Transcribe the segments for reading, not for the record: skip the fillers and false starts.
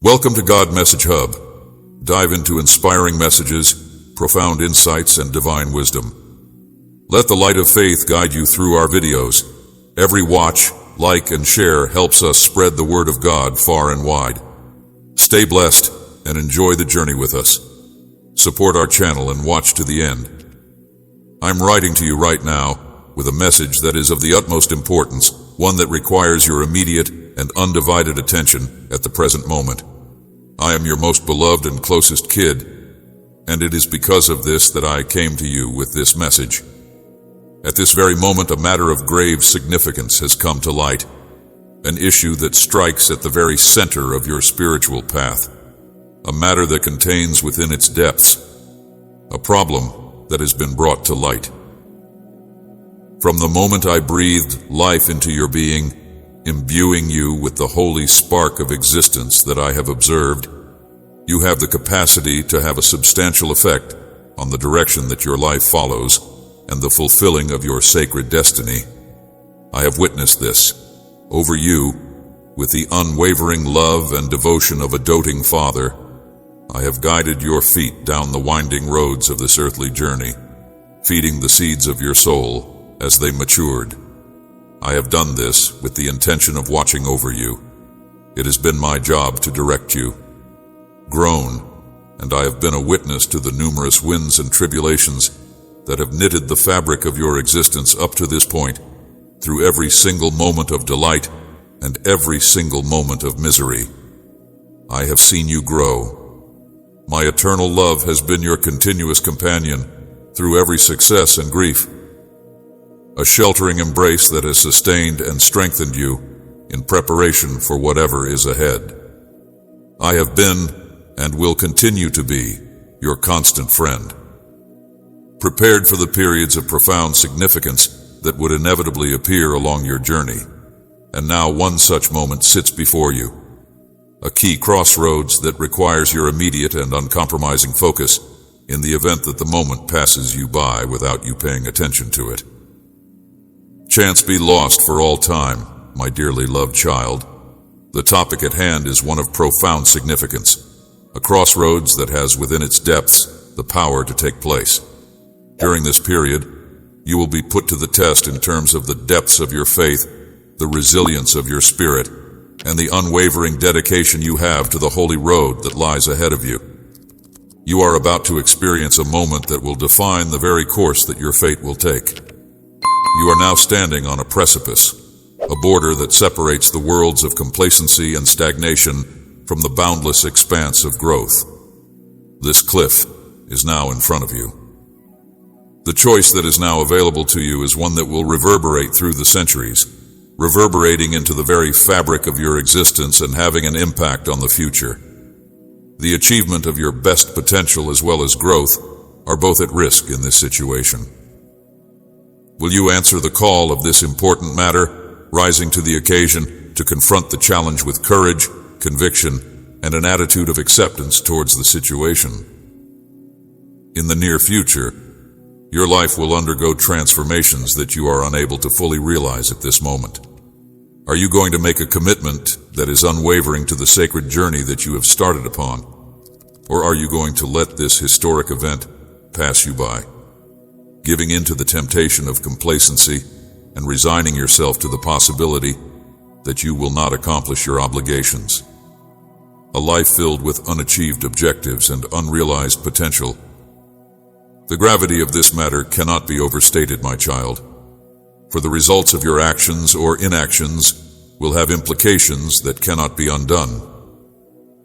Welcome to God Message Hub. Dive into inspiring messages, profound insights, and divine wisdom. Let the light of faith guide you through our videos. Every watch, like, and share helps us spread the word of God far and wide. Stay blessed and enjoy the journey with us. Support our channel and watch to the end. I'm writing to you right now with a message that is of the utmost importance, one that requires your immediate and undivided attention at the present moment. I am your most beloved and closest kid, and it is because of this that I came to you with this message. At this very moment, a matter of grave significance has come to light, an issue that strikes at the very center of your spiritual path, a matter that contains within its depths a problem that has been brought to light. From the moment I breathed life into your being, imbuing you with the holy spark of existence that I have observed, you have the capacity to have a substantial effect on the direction that your life follows and the fulfilling of your sacred destiny. I have witnessed this over you with the unwavering love and devotion of a doting father. I have guided your feet down the winding roads of this earthly journey, feeding the seeds of your soul as they matured. I have done this with the intention of watching over you. It has been my job to direct you. Grown, and I have been a witness to the numerous winds and tribulations that have knitted the fabric of your existence up to this point, through every single moment of delight and every single moment of misery. I have seen you grow. My eternal love has been your continuous companion through every success and grief, a sheltering embrace that has sustained and strengthened you in preparation for whatever is ahead. I have been and will continue to be your constant friend, prepared for the periods of profound significance that would inevitably appear along your journey. And now one such moment sits before you, a key crossroads that requires your immediate and uncompromising focus in the event that the moment passes you by without you paying attention to it. Chance be lost for all time, my dearly loved child. The topic at hand is one of profound significance, a crossroads that has within its depths the power to take place. During this period, you will be put to the test in terms of the depths of your faith, the resilience of your spirit, and the unwavering dedication you have to the holy road that lies ahead of you. You are about to experience a moment that will define the very course that your fate will take. You are now standing on a precipice, a border that separates the worlds of complacency and stagnation from the boundless expanse of growth. This cliff is now in front of you. The choice that is now available to you is one that will reverberate through the centuries, reverberating into the very fabric of your existence and having an impact on the future. The achievement of your best potential as well as growth are both at risk in this situation. Will you answer the call of this important matter, rising to the occasion to confront the challenge with courage, conviction, and an attitude of acceptance towards the situation? In the near future, your life will undergo transformations that you are unable to fully realize at this moment. Are you going to make a commitment that is unwavering to the sacred journey that you have started upon? Or are you going to let this historic event pass you by, giving in to the temptation of complacency and resigning yourself to the possibility that you will not accomplish your obligations? A life filled with unachieved objectives and unrealized potential. The gravity of this matter cannot be overstated, my child, for the results of your actions or inactions will have implications that cannot be undone.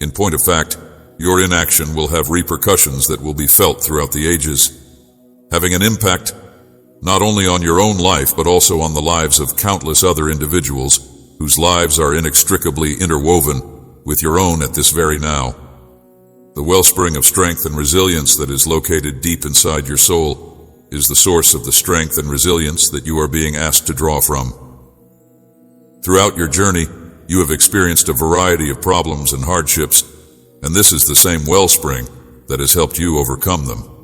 In point of fact, your inaction will have repercussions that will be felt throughout the ages, having an impact not only on your own life but also on the lives of countless other individuals whose lives are inextricably interwoven with your own at this very now. The wellspring of strength and resilience that is located deep inside your soul is the source of the strength and resilience that you are being asked to draw from. Throughout your journey, you have experienced a variety of problems and hardships, and this is the same wellspring that has helped you overcome them.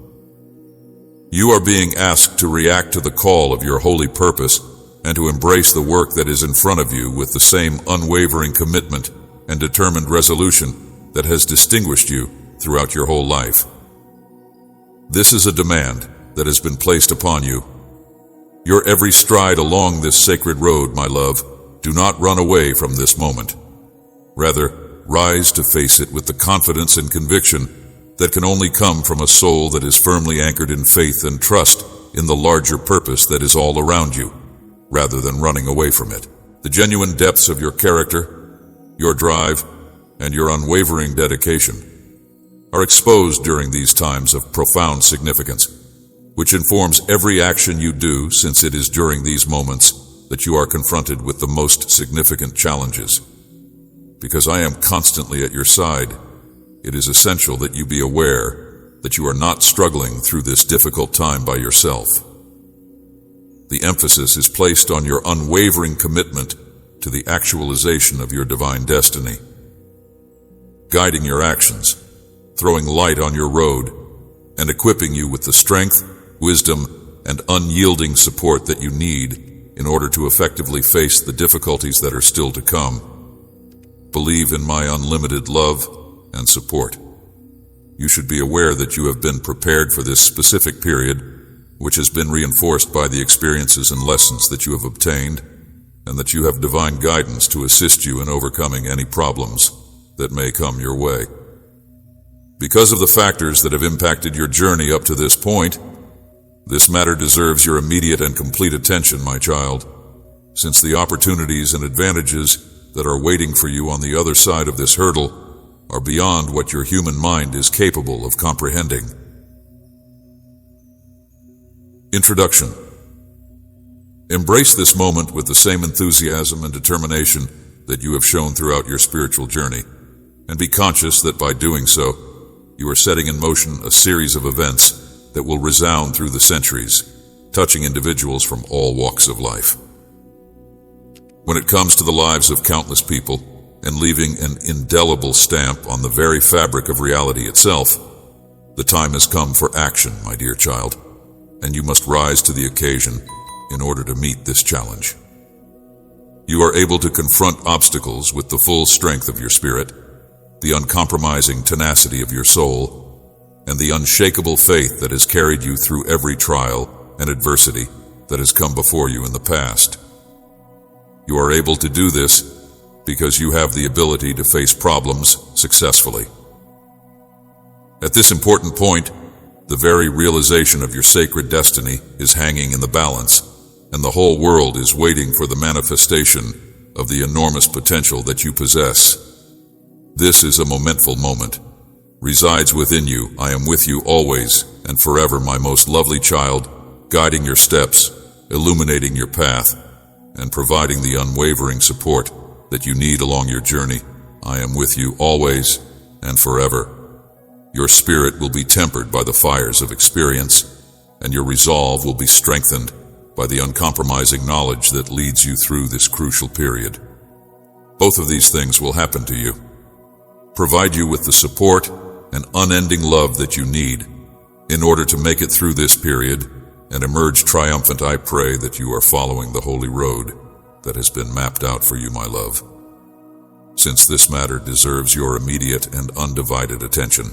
You are being asked to react to the call of your holy purpose and to embrace the work that is in front of you with the same unwavering commitment and determined resolution that has distinguished you throughout your whole life. This is a demand that has been placed upon you. Your every stride along this sacred road, my love, do not run away from this moment. Rather, rise to face it with the confidence and conviction that can only come from a soul that is firmly anchored in faith and trust in the larger purpose that is all around you, rather than running away from it. The genuine depths of your character, your drive, and your unwavering dedication are exposed during these times of profound significance, which informs every action you do, since it is during these moments that you are confronted with the most significant challenges. Because I am constantly at your side, it is essential that you be aware that you are not struggling through this difficult time by yourself. The emphasis is placed on your unwavering commitment to the actualization of your divine destiny, guiding your actions, throwing light on your road, and equipping you with the strength, wisdom, and unyielding support that you need in order to effectively face the difficulties that are still to come. Believe in my unlimited love and support. You should be aware that you have been prepared for this specific period, which has been reinforced by the experiences and lessons that you have obtained, and that you have divine guidance to assist you in overcoming any problems that may come your way. Because of the factors that have impacted your journey up to this point, this matter deserves your immediate and complete attention, my child, since the opportunities and advantages that are waiting for you on the other side of this hurdle are beyond what your human mind is capable of comprehending. Introduction. Embrace this moment with the same enthusiasm and determination that you have shown throughout your spiritual journey, and be conscious that by doing so, you are setting in motion a series of events that will resound through the centuries, touching individuals from all walks of life. When it comes to the lives of countless people and leaving an indelible stamp on the very fabric of reality itself, the time has come for action, my dear child, and you must rise to the occasion in order to meet this challenge. You are able to confront obstacles with the full strength of your spirit, the uncompromising tenacity of your soul, and the unshakable faith that has carried you through every trial and adversity that has come before you in the past. You are able to do this because you have the ability to face problems successfully. At this important point, the very realization of your sacred destiny is hanging in the balance, and the whole world is waiting for the manifestation of the enormous potential that you possess. This is a momentful moment. Resides within you. I am with you always and forever, my most lovely child, guiding your steps, illuminating your path, and providing the unwavering support that you need along your journey. I am with you always and forever. Your spirit will be tempered by the fires of experience, and your resolve will be strengthened by the uncompromising knowledge that leads you through this crucial period. Both of these things will happen to you, provide you with the support and unending love that you need in order to make it through this period and emerge triumphant. I pray that you are following the holy road that has been mapped out for you, my love, since this matter deserves your immediate and undivided attention.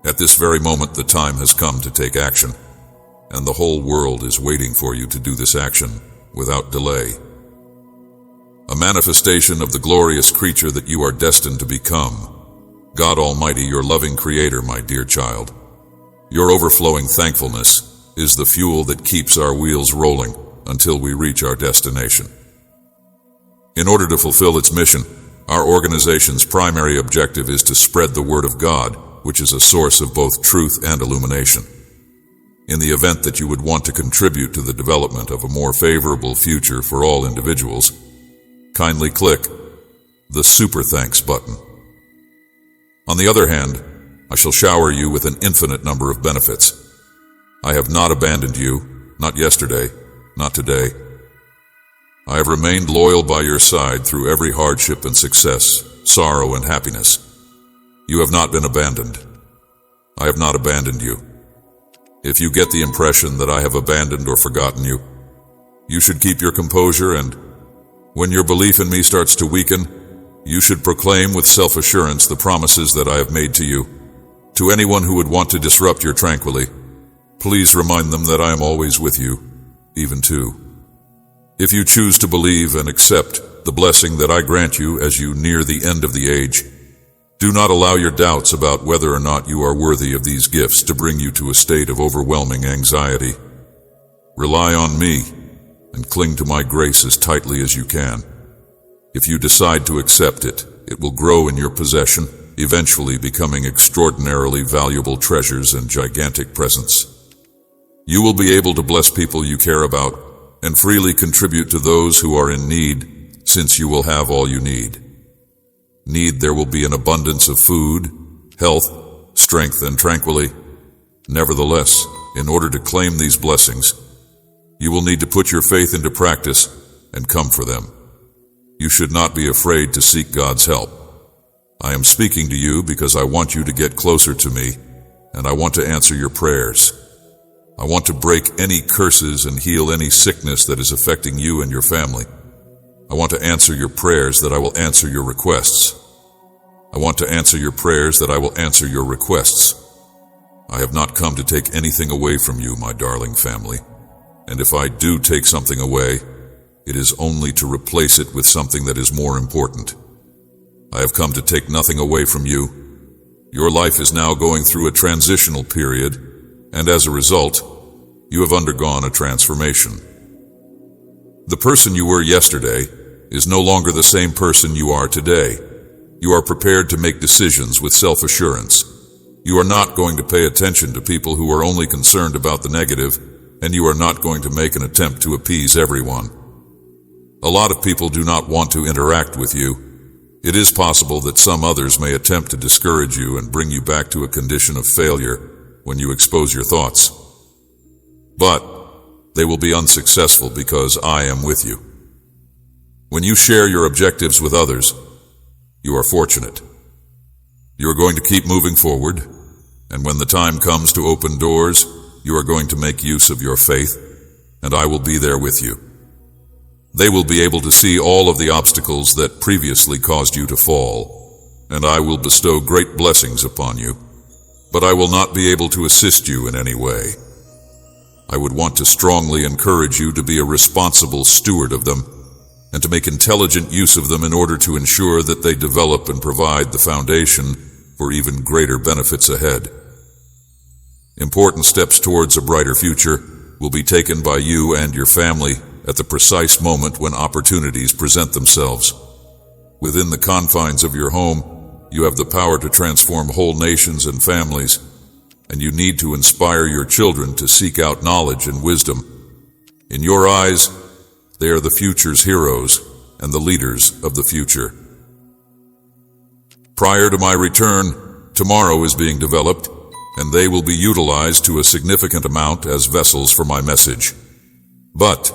At this very moment, the time has come to take action, and the whole world is waiting for you to do this action without delay. A manifestation of the glorious creature that you are destined to become, God Almighty, your loving Creator, my dear child. Your overflowing thankfulness is the fuel that keeps our wheels rolling until we reach our destination. In order to fulfill its mission, our organization's primary objective is to spread the Word of God, which is a source of both truth and illumination. In the event that you would want to contribute to the development of a more favorable future for all individuals, kindly click the Super Thanks button. On the other hand, I shall shower you with an infinite number of benefits. I have not abandoned you, not yesterday, not today. I have remained loyal by your side through every hardship and success, sorrow and happiness. You have not been abandoned. I have not abandoned you. If you get the impression that I have abandoned or forgotten you, you should keep your composure, and when your belief in me starts to weaken, you should proclaim with self-assurance the promises that I have made to you. To anyone who would want to disrupt your tranquility, please remind them that I am always with you, even too. If you choose to believe and accept the blessing that I grant you as you near the end of the age, do not allow your doubts about whether or not you are worthy of these gifts to bring you to a state of overwhelming anxiety. Rely on me and cling to my grace as tightly as you can. If you decide to accept it, it will grow in your possession, eventually becoming extraordinarily valuable treasures and gigantic presents. You will be able to bless people you care about and freely contribute to those who are in need, since you will have all you need. There will be an abundance of food, health, strength, and tranquility. Nevertheless, in order to claim these blessings, you will need to put your faith into practice and come for them. You should not be afraid to seek God's help. I am speaking to you because I want you to get closer to me, and I want to answer your prayers. I want to break any curses and heal any sickness that is affecting you and your family. I want to answer your prayers that I will answer your requests. I want to answer your prayers that I will answer your requests. I have not come to take anything away from you, my darling family. And if I do take something away, it is only to replace it with something that is more important. I have come to take nothing away from you. Your life is now going through a transitional period, and as a result, you have undergone a transformation. The person you were yesterday is no longer the same person you are today. You are prepared to make decisions with self-assurance. You are not going to pay attention to people who are only concerned about the negative, and you are not going to make an attempt to appease everyone. A lot of people do not want to interact with you. It is possible that some others may attempt to discourage you and bring you back to a condition of failure when you expose your thoughts. But they will be unsuccessful because I am with you. When you share your objectives with others, you are fortunate. You are going to keep moving forward, and when the time comes to open doors, you are going to make use of your faith, and I will be there with you. They will be able to see all of the obstacles that previously caused you to fall, and I will bestow great blessings upon you, but I will not be able to assist you in any way. I would want to strongly encourage you to be a responsible steward of them, and to make intelligent use of them in order to ensure that they develop and provide the foundation for even greater benefits ahead. Important steps towards a brighter future will be taken by you and your family at the precise moment when opportunities present themselves. Within the confines of your home, you have the power to transform whole nations and families, and you need to inspire your children to seek out knowledge and wisdom. In your eyes, they are the future's heroes and the leaders of the future. Prior to my return, tomorrow is being developed, and they will be utilized to a significant amount as vessels for my message. But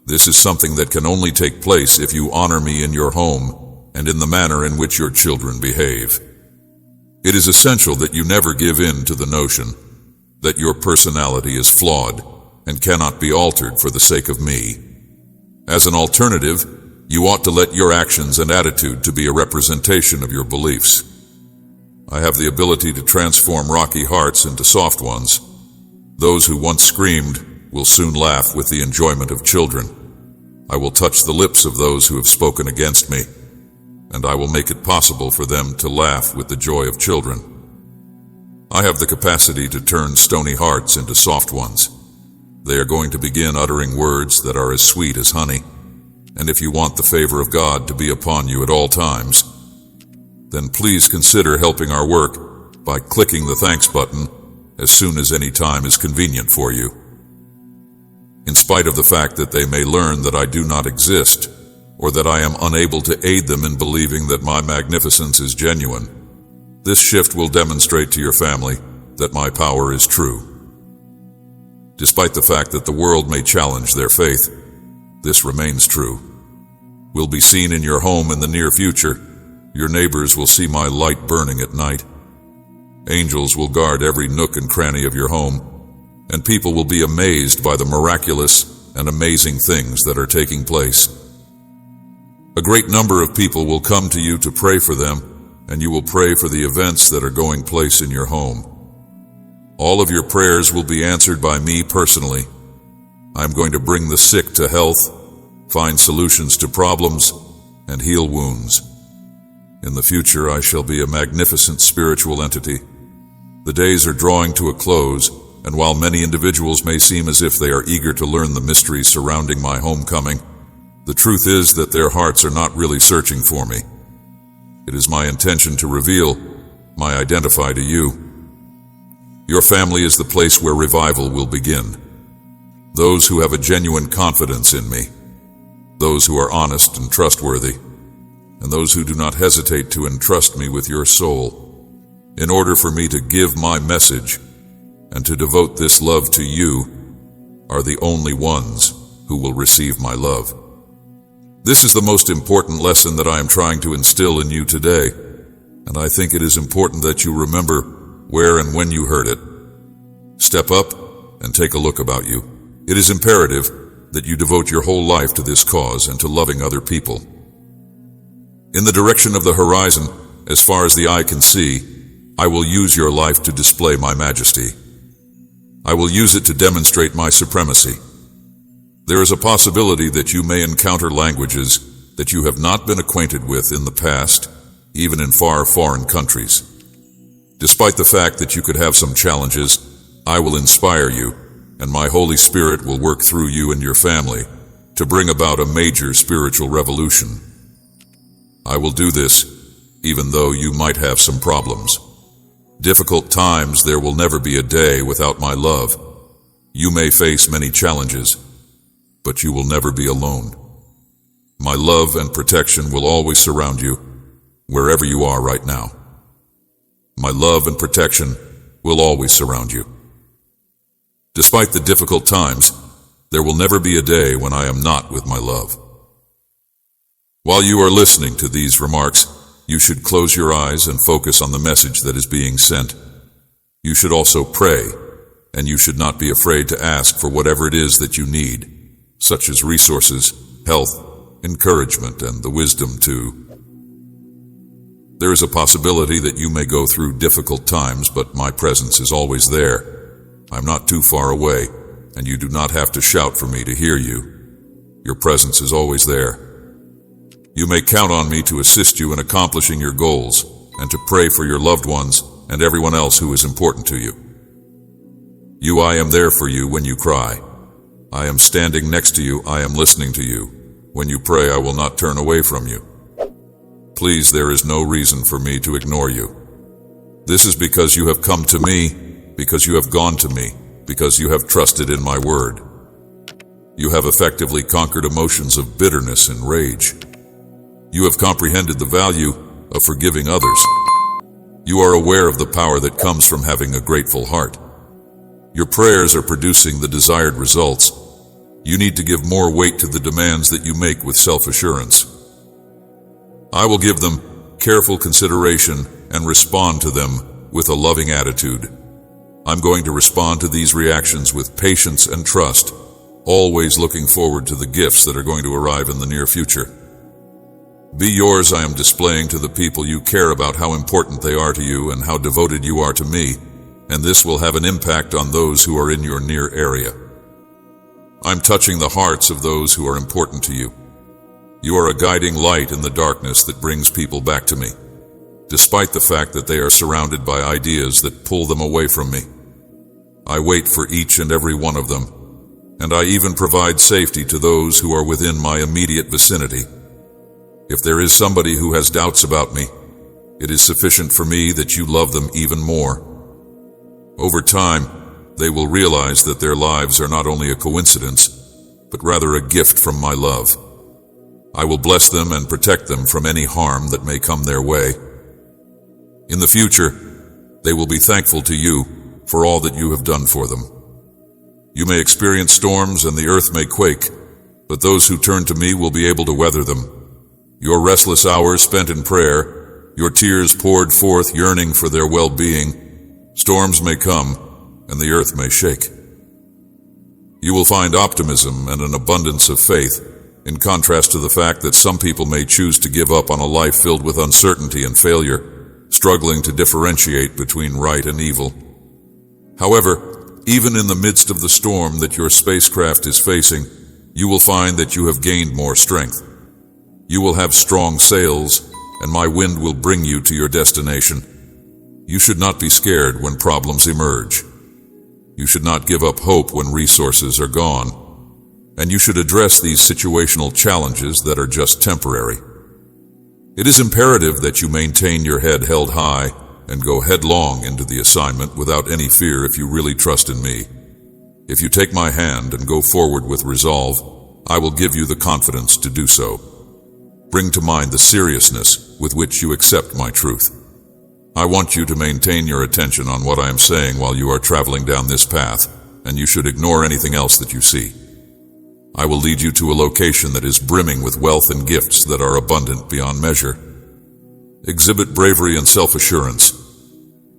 this is something that can only take place if you honor me in your home and in the manner in which your children behave. It is essential that you never give in to the notion that your personality is flawed and cannot be altered for the sake of me. As an alternative, you ought to let your actions and attitude to be a representation of your beliefs. I have the ability to transform rocky hearts into soft ones. Those who once screamed will soon laugh with the enjoyment of children. I will touch the lips of those who have spoken against me, and I will make it possible for them to laugh with the joy of children. I have the capacity to turn stony hearts into soft ones. They are going to begin uttering words that are as sweet as honey, and if you want the favor of God to be upon you at all times, then please consider helping our work by clicking the thanks button as soon as any time is convenient for you. In spite of the fact that they may learn that I do not exist, or that I am unable to aid them in believing that my magnificence is genuine, this shift will demonstrate to your family that my power is true. Despite the fact that the world may challenge their faith, this remains true. Will be seen in your home in the near future. Your neighbors will see my light burning at night. Angels will guard every nook and cranny of your home, and people will be amazed by the miraculous and amazing things that are taking place. A great number of people will come to you to pray for them, and you will pray for the events that are going place in your home. All of your prayers will be answered by me personally. I am going to bring the sick to health, find solutions to problems, and heal wounds. In the future, I shall be a magnificent spiritual entity. The days are drawing to a close, and while many individuals may seem as if they are eager to learn the mysteries surrounding my homecoming, the truth is that their hearts are not really searching for me. It is my intention to reveal my identity to you. Your family is the place where revival will begin. Those who have a genuine confidence in me, those who are honest and trustworthy, and those who do not hesitate to entrust me with your soul, in order for me to give my message and to devote this love to you, are the only ones who will receive my love. This is the most important lesson that I am trying to instill in you today, and I think it is important that you remember where and when you heard it. Step up and take a look about you. It is imperative that you devote your whole life to this cause and to loving other people. In the direction of the horizon, as far as the eye can see, I will use your life to display my majesty. I will use it to demonstrate my supremacy. There is a possibility that you may encounter languages that you have not been acquainted with in the past, even in far foreign countries. Despite the fact that you could have some challenges, I will inspire you, and my Holy Spirit will work through you and your family to bring about a major spiritual revolution. I will do this even though you might have some problems. Difficult times, there will never be a day without my love. You may face many challenges, but you will never be alone. My love and protection will always surround you, wherever you are right now. My love and protection will always surround you. Despite the difficult times, there will never be a day when I am not with my love. While you are listening to these remarks, you should close your eyes and focus on the message that is being sent. You should also pray, and you should not be afraid to ask for whatever it is that you need, such as resources, health, encouragement, and the wisdom to. There is a possibility that you may go through difficult times, but my presence is always there. I'm not too far away, and you do not have to shout for me to hear you. Your presence is always there. You may count on me to assist you in accomplishing your goals and to pray for your loved ones and everyone else who is important to you. I am there for you when you cry. I am standing next to you. I am listening to you. When you pray, I will not turn away from you. Please, there is no reason for me to ignore you. This is because you have come to me, because you have gone to me, because you have trusted in my word. You have effectively conquered emotions of bitterness and rage. You have comprehended the value of forgiving others. You are aware of the power that comes from having a grateful heart. Your prayers are producing the desired results. You need to give more weight to the demands that you make with self-assurance. I will give them careful consideration and respond to them with a loving attitude. I'm going to respond to these reactions with patience and trust, always looking forward to the gifts that are going to arrive in the near future. Be yours. I am displaying to the people you care about how important they are to you and how devoted you are to me, and this will have an impact on those who are in your near area. I'm touching the hearts of those who are important to you. You are a guiding light in the darkness that brings people back to me, despite the fact that they are surrounded by ideas that pull them away from me. I wait for each and every one of them, and I even provide safety to those who are within my immediate vicinity. If there is somebody who has doubts about me, it is sufficient for me that you love them even more. Over time, they will realize that their lives are not only a coincidence, but rather a gift from my love. I will bless them and protect them from any harm that may come their way. In the future, they will be thankful to you for all that you have done for them. You may experience storms and the earth may quake, but those who turn to me will be able to weather them. Your restless hours spent in prayer, your tears poured forth yearning for their well-being, storms may come and the earth may shake. You will find optimism and an abundance of faith in contrast to the fact that some people may choose to give up on a life filled with uncertainty and failure, struggling to differentiate between right and evil. However, even in the midst of the storm that your spacecraft is facing, you will find that you have gained more strength. You will have strong sails, and my wind will bring you to your destination. You should not be scared when problems emerge. You should not give up hope when resources are gone. And you should address these situational challenges that are just temporary. It is imperative that you maintain your head held high and go headlong into the assignment without any fear if you really trust in me. If you take my hand and go forward with resolve, I will give you the confidence to do so. Bring to mind the seriousness with which you accept my truth. I want you to maintain your attention on what I am saying while you are traveling down this path, and you should ignore anything else that you see. I will lead you to a location that is brimming with wealth and gifts that are abundant beyond measure. Exhibit bravery and self-assurance.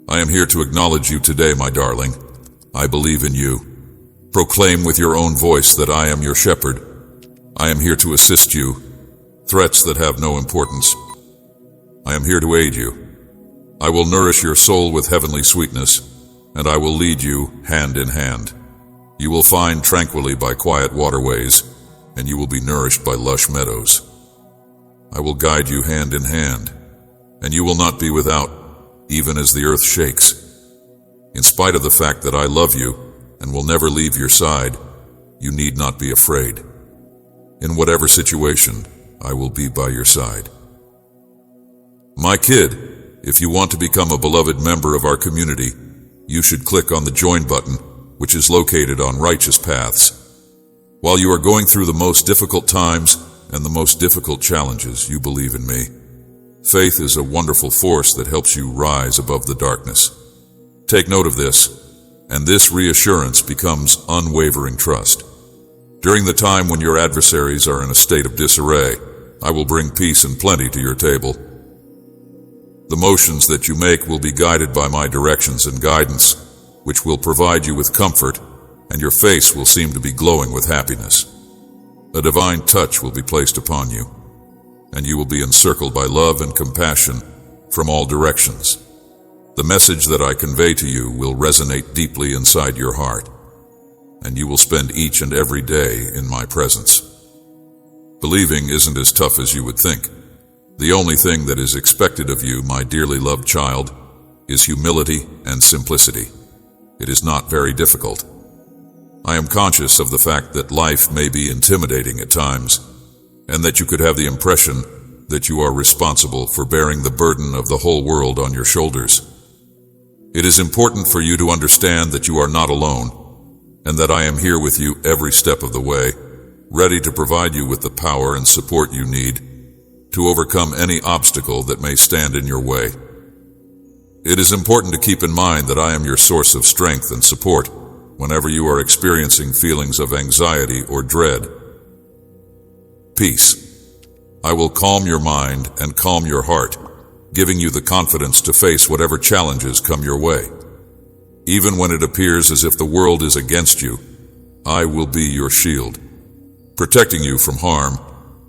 I am here to acknowledge you today, my darling. I believe in you. Proclaim with your own voice that I am your shepherd. I am here to assist you. Threats that have no importance. I am here to aid you. I will nourish your soul with heavenly sweetness, and I will lead you hand in hand. You will find tranquilly by quiet waterways, and you will be nourished by lush meadows. I will guide you hand in hand, and you will not be without, even as the earth shakes. In spite of the fact that I love you and will never leave your side, you need not be afraid. In whatever situation, I will be by your side. My kid, if you want to become a beloved member of our community, you should click on the Join button, which is located on Righteous Paths. While you are going through the most difficult times and the most difficult challenges, you believe in me. Faith is a wonderful force that helps you rise above the darkness. Take note of this, and this reassurance becomes unwavering trust. During the time when your adversaries are in a state of disarray, I will bring peace and plenty to your table. The motions that you make will be guided by my directions and guidance, which will provide you with comfort, and your face will seem to be glowing with happiness. A divine touch will be placed upon you, and you will be encircled by love and compassion from all directions. The message that I convey to you will resonate deeply inside your heart, and you will spend each and every day in my presence. Believing isn't as tough as you would think. The only thing that is expected of you, my dearly loved child, is humility and simplicity. It is not very difficult. I am conscious of the fact that life may be intimidating at times, and that you could have the impression that you are responsible for bearing the burden of the whole world on your shoulders. It is important for you to understand that you are not alone, and that I am here with you every step of the way, ready to provide you with the power and support you need to overcome any obstacle that may stand in your way. It is important to keep in mind that I am your source of strength and support whenever you are experiencing feelings of anxiety or dread. Peace. I will calm your mind and calm your heart, giving you the confidence to face whatever challenges come your way. Even when it appears as if the world is against you, I will be your shield, protecting you from harm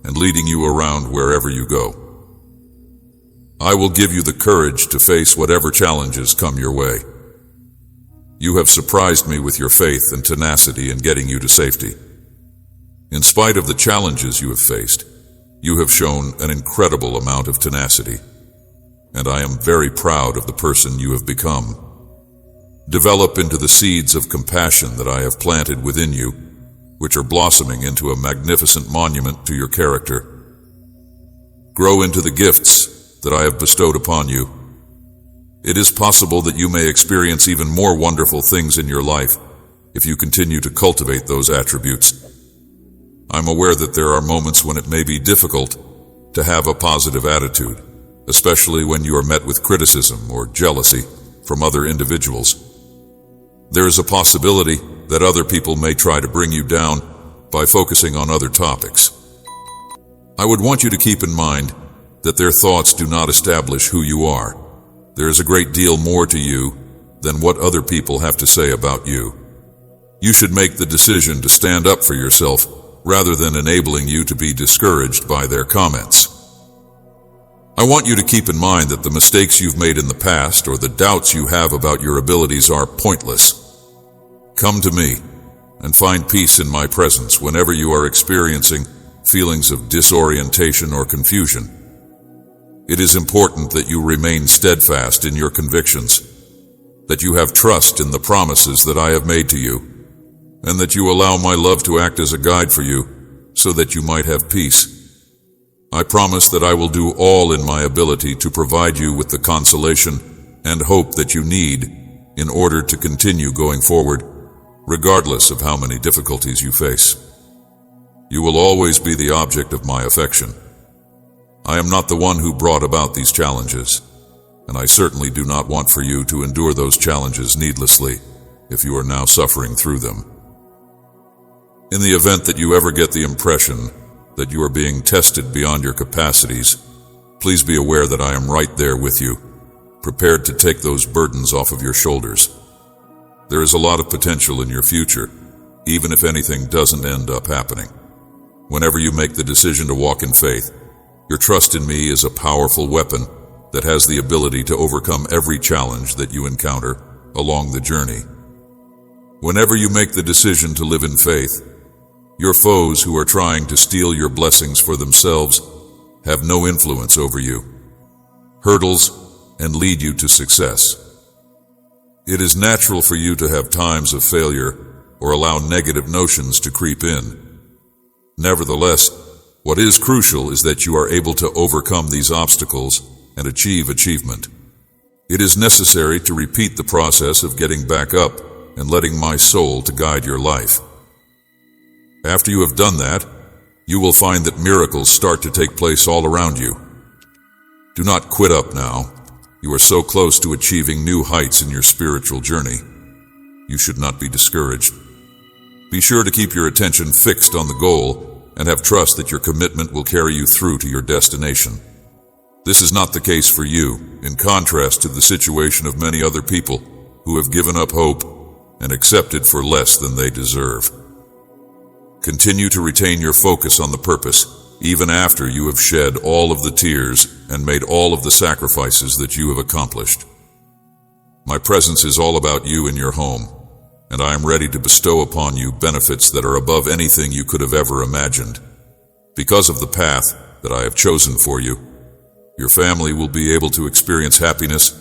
and leading you around wherever you go. I will give you the courage to face whatever challenges come your way. You have surprised me with your faith and tenacity in getting you to safety. In spite of the challenges you have faced, you have shown an incredible amount of tenacity, and I am very proud of the person you have become. Develop into the seeds of compassion that I have planted within you, which are blossoming into a magnificent monument to your character. Grow into the gifts that I have bestowed upon you. It is possible that you may experience even more wonderful things in your life if you continue to cultivate those attributes. I'm aware that there are moments when it may be difficult to have a positive attitude, especially when you are met with criticism or jealousy from other individuals. There is a possibility that other people may try to bring you down by focusing on other topics. I would want you to keep in mind that their thoughts do not establish who you are. There is a great deal more to you than what other people have to say about you. You should make the decision to stand up for yourself rather than enabling you to be discouraged by their comments. I want you to keep in mind that the mistakes you've made in the past or the doubts you have about your abilities are pointless. Come to me and find peace in my presence whenever you are experiencing feelings of disorientation or confusion. It is important that you remain steadfast in your convictions, that you have trust in the promises that I have made to you, and that you allow my love to act as a guide for you so that you might have peace. I promise that I will do all in my ability to provide you with the consolation and hope that you need in order to continue going forward, regardless of how many difficulties you face. You will always be the object of my affection. I am not the one who brought about these challenges, and I certainly do not want for you to endure those challenges needlessly if you are now suffering through them. In the event that you ever get the impression that you are being tested beyond your capacities, please be aware that I am right there with you, prepared to take those burdens off of your shoulders. There is a lot of potential in your future, even if anything doesn't end up happening. Whenever you make the decision to walk in faith, your trust in me is a powerful weapon that has the ability to overcome every challenge that you encounter along the journey. Whenever you make the decision to live in faith, your foes who are trying to steal your blessings for themselves have no influence over you, hurdles, and lead you to success. It is natural for you to have times of failure or allow negative notions to creep in. Nevertheless, what is crucial is that you are able to overcome these obstacles and achieve achievement. It is necessary to repeat the process of getting back up and letting my soul to guide your life. After you have done that, you will find that miracles start to take place all around you. Do not quit up now. You are so close to achieving new heights in your spiritual journey. You should not be discouraged. Be sure to keep your attention fixed on the goal and have trust that your commitment will carry you through to your destination. This is not the case for you, in contrast to the situation of many other people who have given up hope and accepted for less than they deserve. Continue to retain your focus on the purpose, even after you have shed all of the tears and made all of the sacrifices that you have accomplished. My presence is all about you in your home, and I am ready to bestow upon you benefits that are above anything you could have ever imagined. Because of the path that I have chosen for you, your family will be able to experience happiness,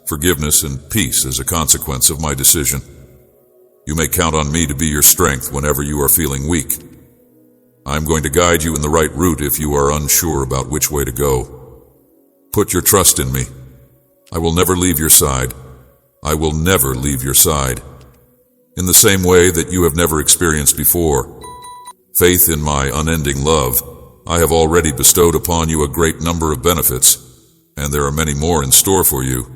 forgiveness, and peace as a consequence of my decision. You may count on me to be your strength whenever you are feeling weak. I am going to guide you in the right route if you are unsure about which way to go. Put your trust in me. I will never leave your side. I will never leave your side. In the same way that you have never experienced before. Faith in my unending love, I have already bestowed upon you a great number of benefits, and there are many more in store for you.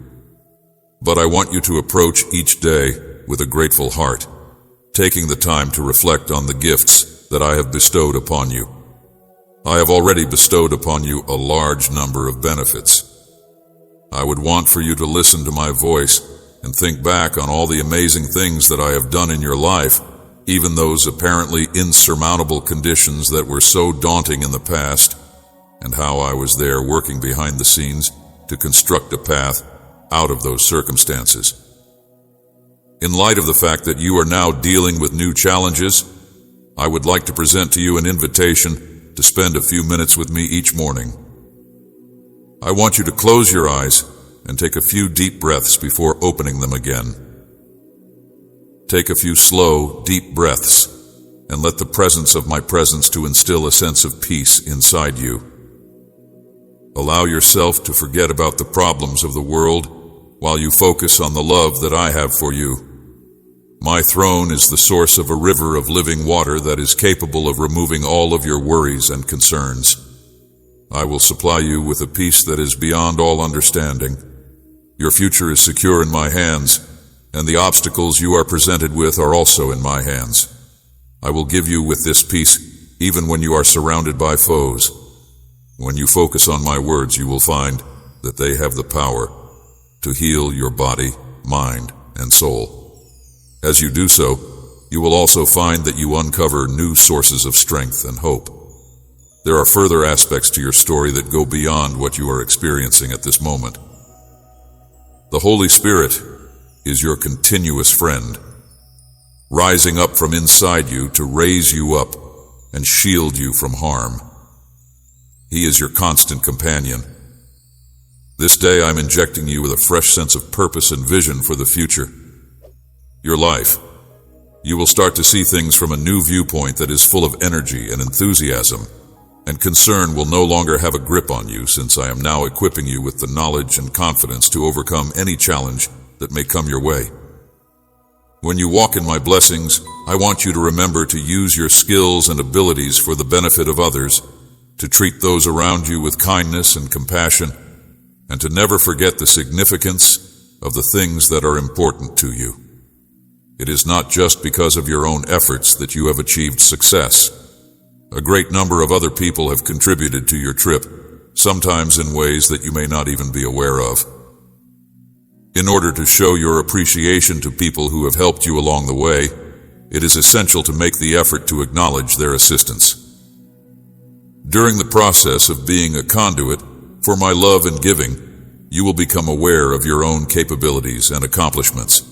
But I want you to approach each day with a grateful heart, taking the time to reflect on the gifts that I have bestowed upon you. I have already bestowed upon you a large number of benefits. I would want for you to listen to my voice and think back on all the amazing things that I have done in your life, even those apparently insurmountable conditions that were so daunting in the past, and how I was there working behind the scenes to construct a path out of those circumstances. In light of the fact that you are now dealing with new challenges, I would like to present to you an invitation to spend a few minutes with me each morning. I want you to close your eyes and take a few deep breaths before opening them again. Take a few slow, deep breaths and let the presence of my presence to instill a sense of peace inside you. Allow yourself to forget about the problems of the world while you focus on the love that I have for you. My throne is the source of a river of living water that is capable of removing all of your worries and concerns. I will supply you with a peace that is beyond all understanding. Your future is secure in my hands, and the obstacles you are presented with are also in my hands. I will give you with this peace even when you are surrounded by foes. When you focus on my words, you will find that they have the power to heal your body, mind, and soul. As you do so, you will also find that you uncover new sources of strength and hope. There are further aspects to your story that go beyond what you are experiencing at this moment. The Holy Spirit is your continuous friend, rising up from inside you to raise you up and shield you from harm. He is your constant companion. This day I'm injecting you with a fresh sense of purpose and vision for the future. Your life. You will start to see things from a new viewpoint that is full of energy and enthusiasm, and concern will no longer have a grip on you, since I am now equipping you with the knowledge and confidence to overcome any challenge that may come your way. When you walk in my blessings, I want you to remember to use your skills and abilities for the benefit of others, to treat those around you with kindness and compassion, and to never forget the significance of the things that are important to you. It is not just because of your own efforts that you have achieved success. A great number of other people have contributed to your trip, sometimes in ways that you may not even be aware of. In order to show your appreciation to people who have helped you along the way, it is essential to make the effort to acknowledge their assistance. During the process of being a conduit for my love and giving, you will become aware of your own capabilities and accomplishments.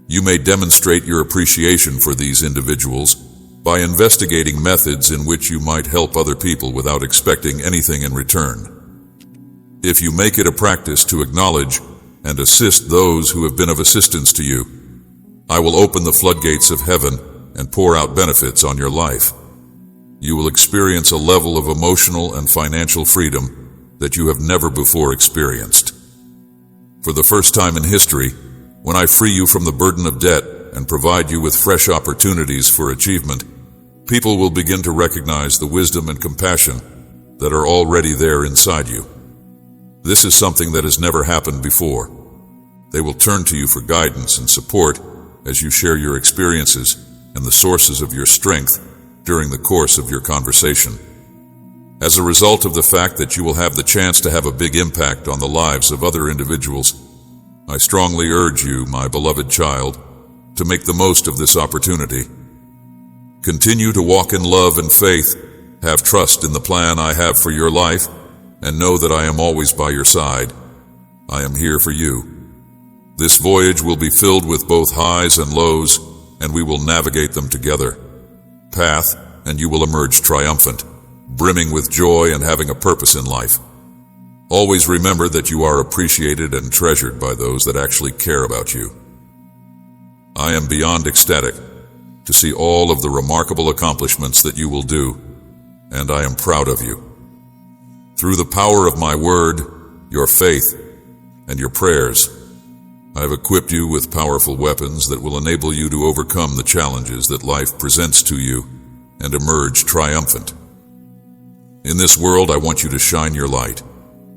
You may demonstrate your appreciation for these individuals by investigating methods in which you might help other people without expecting anything in return. If you make it a practice to acknowledge and assist those who have been of assistance to you, I will open the floodgates of heaven and pour out benefits on your life. You will experience a level of emotional and financial freedom that you have never before experienced. For the first time in history, when I free you from the burden of debt and provide you with fresh opportunities for achievement, people will begin to recognize the wisdom and compassion that are already there inside you. This is something that has never happened before. They will turn to you for guidance and support as you share your experiences and the sources of your strength during the course of your conversation. As a result of the fact that you will have the chance to have a big impact on the lives of other individuals, I strongly urge you, my beloved child, to make the most of this opportunity. Continue to walk in love and faith, have trust in the plan I have for your life, and know that I am always by your side. I am here for you. This voyage will be filled with both highs and lows, and we will navigate them together. Path, and you will emerge triumphant, brimming with joy and having a purpose in life. Always remember that you are appreciated and treasured by those that actually care about you. I am beyond ecstatic to see all of the remarkable accomplishments that you will do, and I am proud of you. Through the power of my word, your faith, and your prayers, I have equipped you with powerful weapons that will enable you to overcome the challenges that life presents to you and emerge triumphant. In this world, I want you to shine your light,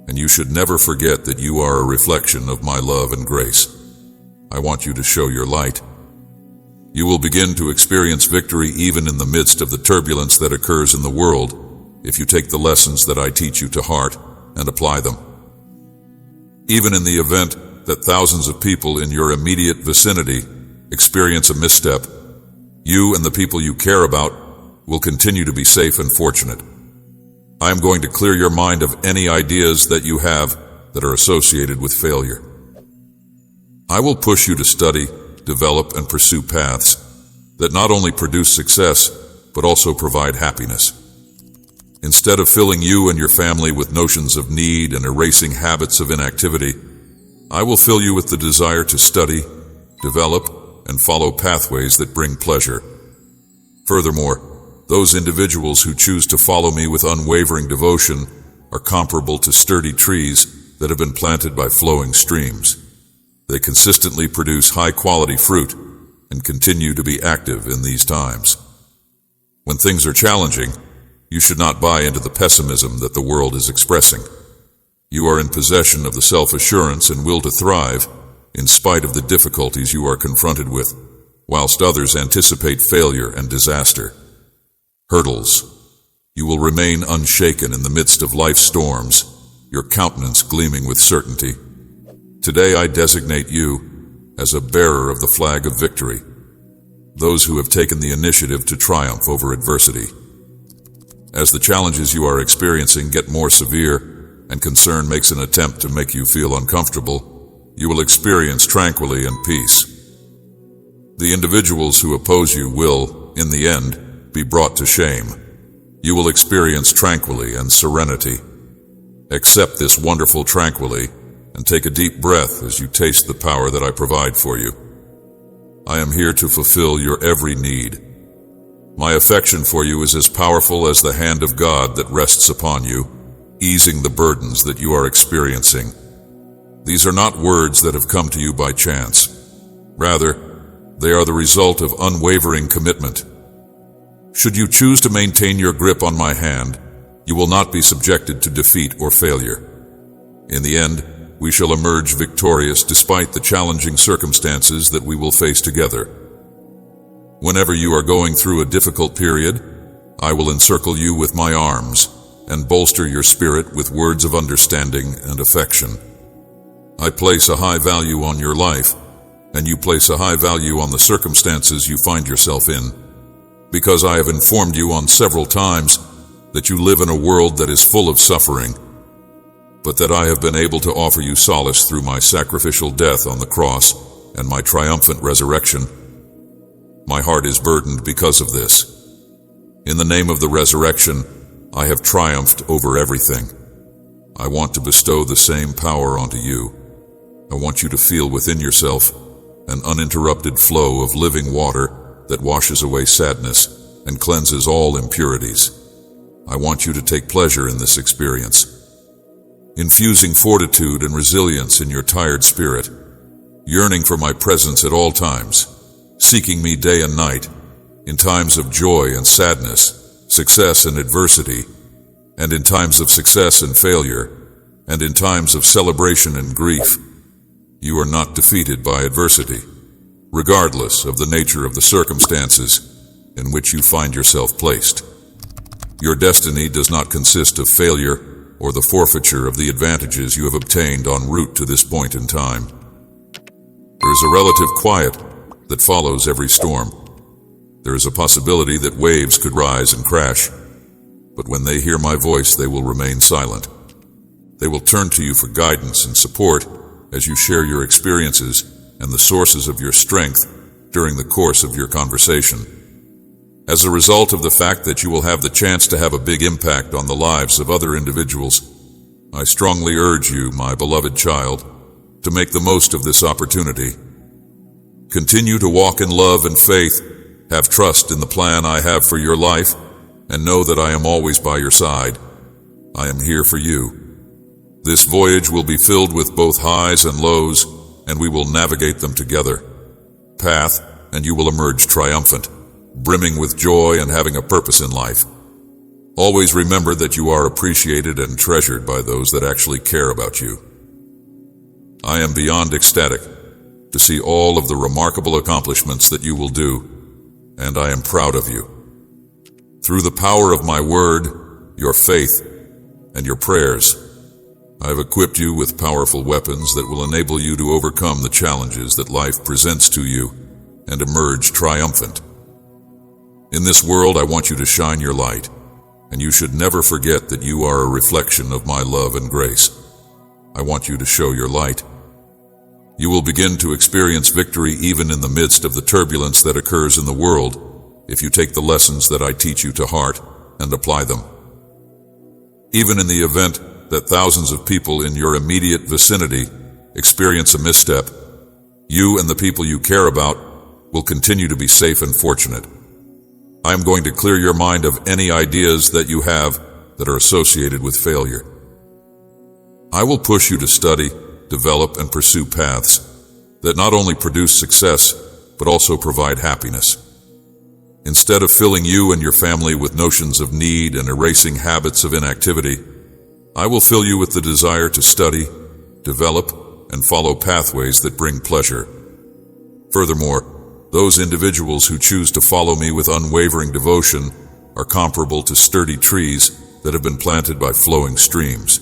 and you should never forget that you are a reflection of my love and grace. I want you to show your light. You will begin to experience victory even in the midst of the turbulence that occurs in the world if you take the lessons that I teach you to heart and apply them. Even in the event that thousands of people in your immediate vicinity experience a misstep, you and the people you care about will continue to be safe and fortunate. I am going to clear your mind of any ideas that you have that are associated with failure. I will push you to study, develop, and pursue paths that not only produce success, but also provide happiness. Instead of filling you and your family with notions of need and erasing habits of inactivity, I will fill you with the desire to study, develop, and follow pathways that bring pleasure. Furthermore, those individuals who choose to follow me with unwavering devotion are comparable to sturdy trees that have been planted by flowing streams. They consistently produce high-quality fruit and continue to be active in these times. When things are challenging, you should not buy into the pessimism that the world is expressing. You are in possession of the self-assurance and will to thrive in spite of the difficulties you are confronted with, whilst others anticipate failure and disaster. Hurdles. You will remain unshaken in the midst of life's storms, your countenance gleaming with certainty. Today I designate you as a bearer of the flag of victory. those who have taken the initiative to triumph over adversity. As the challenges you are experiencing get more severe and concern makes an attempt to make you feel uncomfortable, you will experience tranquility and peace. The individuals who oppose you will, in the end, be brought to shame. You will experience tranquility and serenity. Accept this wonderful tranquility and take a deep breath as you taste the power that I provide for you. I am here to fulfill your every need. My affection for you is as powerful as the hand of God that rests upon you, easing the burdens that you are experiencing. These are not words that have come to you by chance. Rather, they are the result of unwavering commitment. Should you choose to maintain your grip on my hand, you will not be subjected to defeat or failure. In the end, we shall emerge victorious despite the challenging circumstances that we will face together. Whenever you are going through a difficult period, I will encircle you with my arms and bolster your spirit with words of understanding and affection. I place a high value on your life, and you place a high value on the circumstances you find yourself in, because I have informed you on several times that you live in a world that is full of suffering, but that I have been able to offer you solace through my sacrificial death on the cross and my triumphant resurrection. My heart is burdened because of this. In the name of the resurrection, I have triumphed over everything. I want to bestow the same power onto you. I want you to feel within yourself an uninterrupted flow of living water that washes away sadness and cleanses all impurities. I want you to take pleasure in this experience, infusing fortitude and resilience in your tired spirit, yearning for my presence at all times, seeking me day and night, in times of joy and sadness, success and adversity, and in times of success and failure, and in times of celebration and grief. You are not defeated by adversity, regardless of the nature of the circumstances in which you find yourself placed. Your destiny does not consist of failure or the forfeiture of the advantages you have obtained en route to this point in time. There is a relative quiet that follows every storm. There is a possibility that waves could rise and crash, but when they hear my voice, they will remain silent. They will turn to you for guidance and support as you share your experiences and the sources of your strength during the course of your conversation. As a result of the fact that you will have the chance to have a big impact on the lives of other individuals, I strongly urge you, my beloved child, to make the most of this opportunity. Continue to walk in love and faith, have trust in the plan I have for your life, and know that I am always by your side. I am here for you. This voyage will be filled with both highs and lows, and we will navigate them together. Path, and you will emerge triumphant, brimming with joy and having a purpose in life. Always remember that you are appreciated and treasured by those that actually care about you. I am beyond ecstatic to see all of the remarkable accomplishments that you will do, and I am proud of you. Through the power of my word, your faith, and your prayers, I have equipped you with powerful weapons that will enable you to overcome the challenges that life presents to you and emerge triumphant. In this world, I want you to shine your light, and you should never forget that you are a reflection of my love and grace. I want you to show your light. You will begin to experience victory even in the midst of the turbulence that occurs in the world if you take the lessons that I teach you to heart and apply them. Even in the event that thousands of people in your immediate vicinity experience a misstep, you and the people you care about will continue to be safe and fortunate. I am going to clear your mind of any ideas that you have that are associated with failure. I will push you to study, develop, and pursue paths that not only produce success, but also provide happiness. Instead of filling you and your family with notions of need and erasing habits of inactivity, I will fill you with the desire to study, develop, and follow pathways that bring pleasure. Furthermore, those individuals who choose to follow me with unwavering devotion are comparable to sturdy trees that have been planted by flowing streams.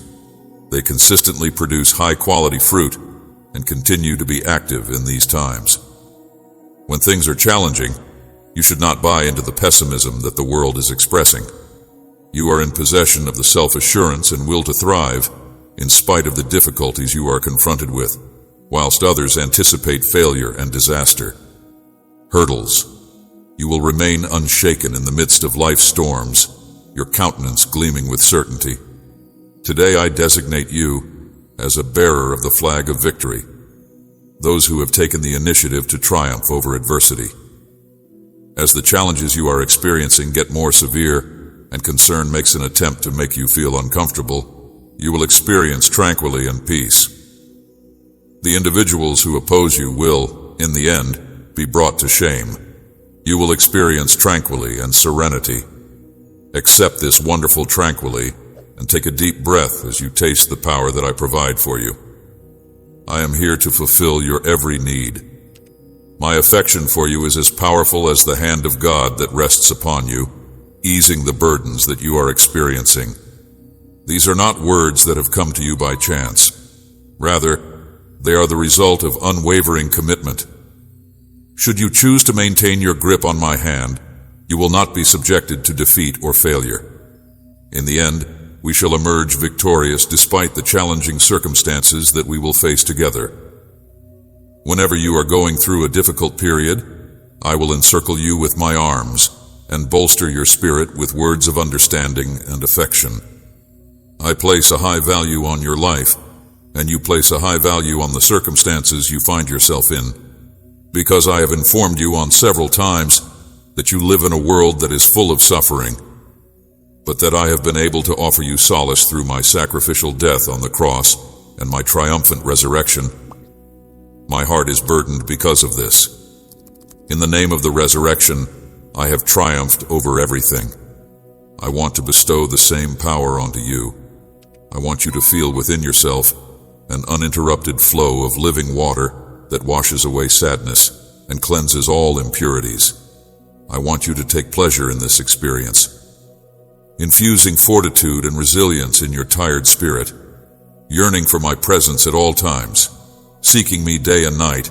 They consistently produce high-quality fruit and continue to be active in these times. When things are challenging, You should not buy into the pessimism that the world is expressing. You are in possession of the self-assurance and will to thrive, in spite of the difficulties you are confronted with, whilst others anticipate failure and disaster. Hurdles. You will remain unshaken in the midst of life's storms, your countenance gleaming with certainty. Today I designate you as a bearer of the flag of victory, those who have taken the initiative to triumph over adversity. As the challenges you are experiencing get more severe and concern makes an attempt to make you feel uncomfortable, you will experience tranquility and peace. The individuals who oppose you will, in the end, be brought to shame. You will experience tranquility and serenity. Accept this wonderful tranquility and take a deep breath as you taste the power that I provide for you. I am here to fulfill your every need. My affection for you is as powerful as the hand of God that rests upon you, easing the burdens that you are experiencing. These are not words that have come to you by chance. Rather, they are the result of unwavering commitment. Should you choose to maintain your grip on my hand, you will not be subjected to defeat or failure. In the end, we shall emerge victorious despite the challenging circumstances that we will face together. Whenever you are going through a difficult period, I will encircle you with my arms and bolster your spirit with words of understanding and affection. I place a high value on your life, and you place a high value on the circumstances you find yourself in, because I have informed you on several times that you live in a world that is full of suffering, but that I have been able to offer you solace through my sacrificial death on the cross and my triumphant resurrection. My heart is burdened because of this. In the name of the resurrection, I have triumphed over everything. I want to bestow the same power onto you. I want you to feel within yourself an uninterrupted flow of living water that washes away sadness and cleanses all impurities. I want you to take pleasure in this experience, infusing fortitude and resilience in your tired spirit, yearning for my presence at all times, seeking me day and night,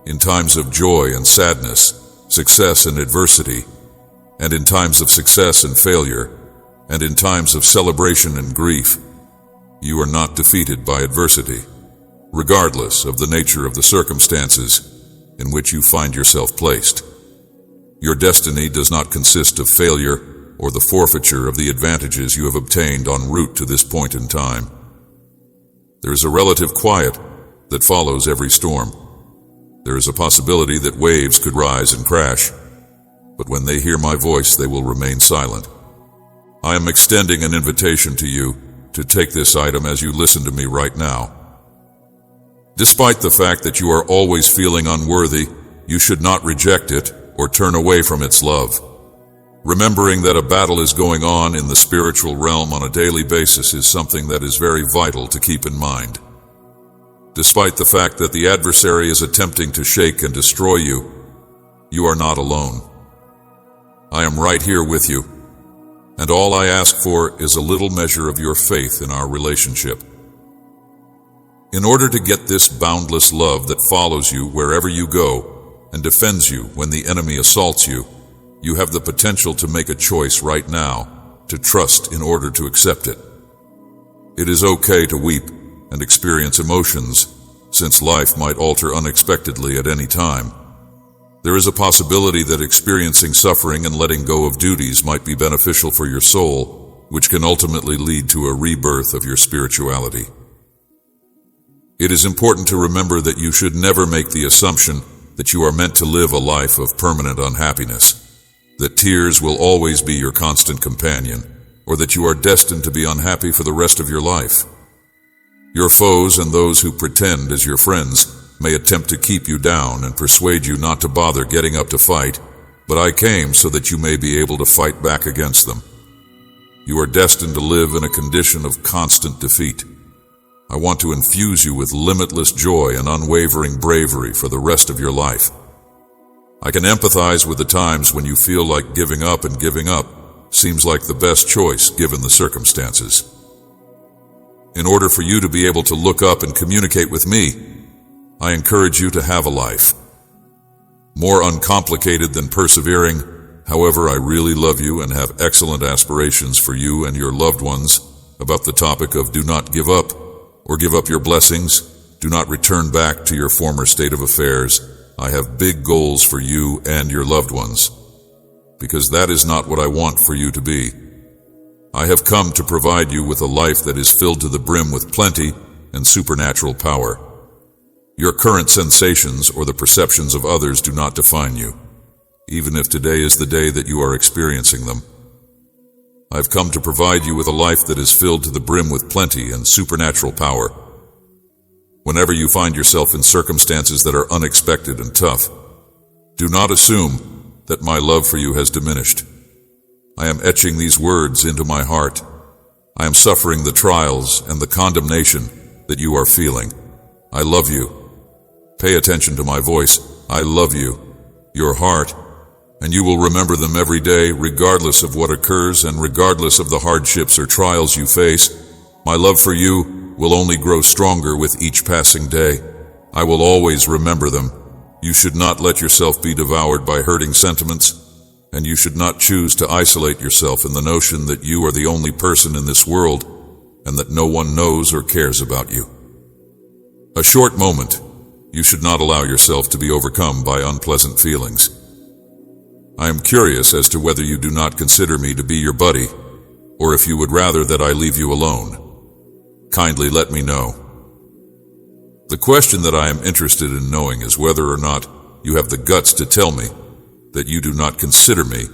in times of joy and sadness, success and adversity, and in times of success and failure, and in times of celebration and grief. You are not defeated by adversity, regardless of the nature of the circumstances in which you find yourself placed. Your destiny does not consist of failure or the forfeiture of the advantages you have obtained en route to this point in time. There is a relative quiet that follows every storm. There is a possibility that waves could rise and crash, but when they hear my voice, they will remain silent. I am extending an invitation to you to take this item as you listen to me right now. Despite the fact that you are always feeling unworthy, you should not reject it or turn away from its love. Remembering that a battle is going on in the spiritual realm on a daily basis is something that is very vital to keep in mind. Despite the fact that the adversary is attempting to shake and destroy you, you are not alone. I am right here with you, and all I ask for is a little measure of your faith in our relationship. In order to get this boundless love that follows you wherever you go and defends you when the enemy assaults you, you have the potential to make a choice right now to trust in order to accept it. It is okay to weep and experience emotions, since life might alter unexpectedly at any time. There is a possibility that experiencing suffering and letting go of duties might be beneficial for your soul, which can ultimately lead to a rebirth of your spirituality. It is important to remember that you should never make the assumption that you are meant to live a life of permanent unhappiness, that tears will always be your constant companion, or that you are destined to be unhappy for the rest of your life. Your foes and those who pretend as your friends may attempt to keep you down and persuade you not to bother getting up to fight, but I came so that you may be able to fight back against them. You are destined to live in a condition of constant defeat. I want to infuse you with limitless joy and unwavering bravery for the rest of your life. I can empathize with the times when you feel like giving up, and giving up seems like the best choice given the circumstances. In order for you to be able to look up and communicate with me, I encourage you to have a life. more uncomplicated than persevering. However, I really love you and have excellent aspirations for you and your loved ones about the topic of do not give up or give up your blessings. Do not return back to your former state of affairs. I have big goals for you and your loved ones, because that is not what I want for you to be. I have come to provide you with a life that is filled to the brim with plenty and supernatural power. Your current sensations or the perceptions of others do not define you, even if today is the day that you are experiencing them. I've come to provide you with a life that is filled to the brim with plenty and supernatural power. Whenever you find yourself in circumstances that are unexpected and tough, do not assume that my love for you has diminished. I am etching these words into my heart. I am suffering the trials and the condemnation that you are feeling. I love you. Pay attention to my voice. I love you, your heart, and you will remember them every day, regardless of what occurs and regardless of the hardships or trials you face. My love for you will only grow stronger with each passing day. I will always remember them. You should not let yourself be devoured by hurting sentiments, and you should not choose to isolate yourself in the notion that you are the only person in this world and that no one knows or cares about you. A short moment. You should not allow yourself to be overcome by unpleasant feelings. I am curious as to whether you do not consider me to be your buddy, or if you would rather that I leave you alone. Kindly let me know. The question that I am interested in knowing is whether or not you have the guts to tell me that you do not consider me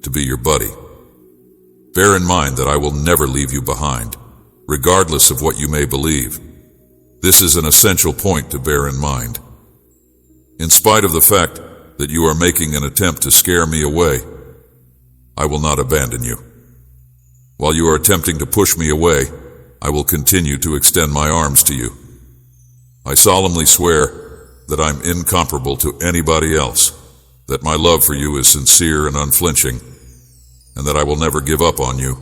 to be your buddy. Bear in mind that I will never leave you behind, regardless of what you may believe. This is an essential point to bear in mind. In spite of the fact that you are making an attempt to scare me away, I will not abandon you. While you are attempting to push me away, I will continue to extend my arms to you. I solemnly swear that I'm incomparable to anybody else, that my love for you is sincere and unflinching, and that I will never give up on you.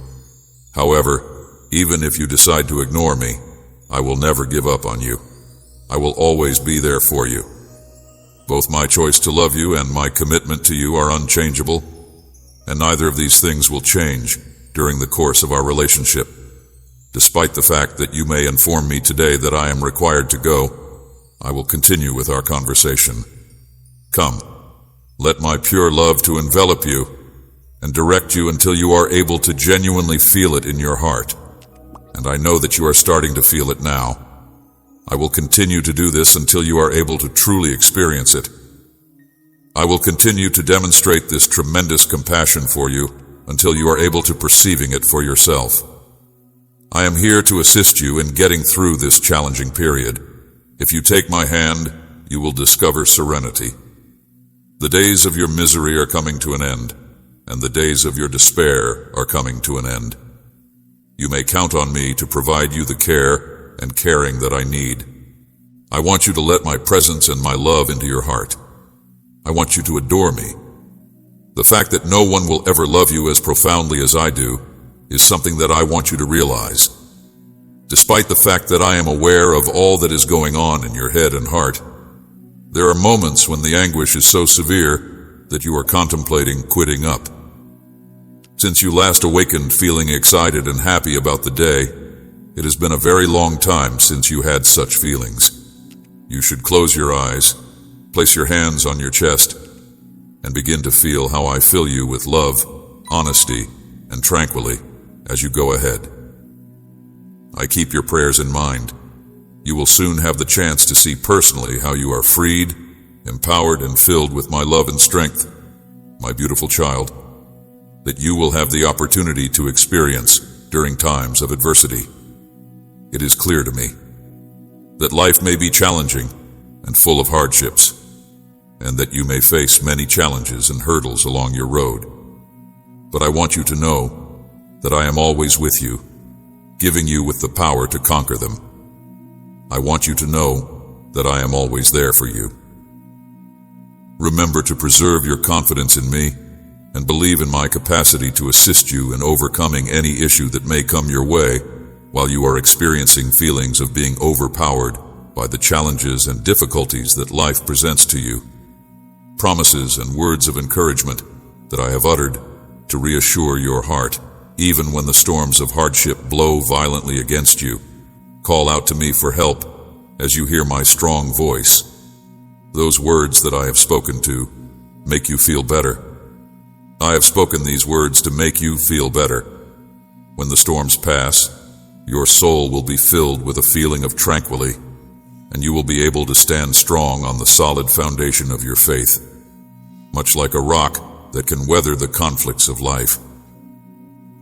However, even if you decide to ignore me, I will never give up on you. I will always be there for you. Both my choice to love you and my commitment to you are unchangeable, and neither of these things will change during the course of our relationship. Despite the fact that you may inform me today that I am required to go, I will continue with our conversation. Come, let my pure love to envelop you and direct you until you are able to genuinely feel it in your heart. And I know that you are starting to feel it now. I will continue to do this until you are able to truly experience it. I will continue to demonstrate this tremendous compassion for you until you are able to perceiving it for yourself. I am here to assist you in getting through this challenging period. If you take my hand, you will discover serenity. The days of your misery are coming to an end, and the days of your despair are coming to an end. You may count on me to provide you the care and caring that I need. I want you to let my presence and my love into your heart. I want you to adore me. The fact that no one will ever love you as profoundly as I do is something that I want you to realize. Despite the fact that I am aware of all that is going on in your head and heart, there are moments when the anguish is so severe that you are contemplating quitting up. Since you last awakened feeling excited and happy about the day, it has been a very long time since you had such feelings. You should close your eyes, place your hands on your chest, and begin to feel how I fill you with love, honesty, and tranquility as you go ahead. I keep your prayers in mind. You will soon have the chance to see personally how you are freed, empowered, and filled with my love and strength, my beautiful child, that you will have the opportunity to experience during times of adversity. It is clear to me that life may be challenging and full of hardships, and that you may face many challenges and hurdles along your road. But I want you to know that I am always with you, giving you with the power to conquer them. I want you to know that I am always there for you. Remember to preserve your confidence in me and believe in my capacity to assist you in overcoming any issue that may come your way while you are experiencing feelings of being overpowered by the challenges and difficulties that life presents to you. promises and words of encouragement that I have uttered to reassure your heart, even when the storms of hardship blow violently against you. Call out to me for help as you hear my strong voice. Those words that I have spoken to make you feel better. I have spoken these words to make you feel better. When the storms pass, your soul will be filled with a feeling of tranquility, and you will be able to stand strong on the solid foundation of your faith, much like a rock that can weather the conflicts of life.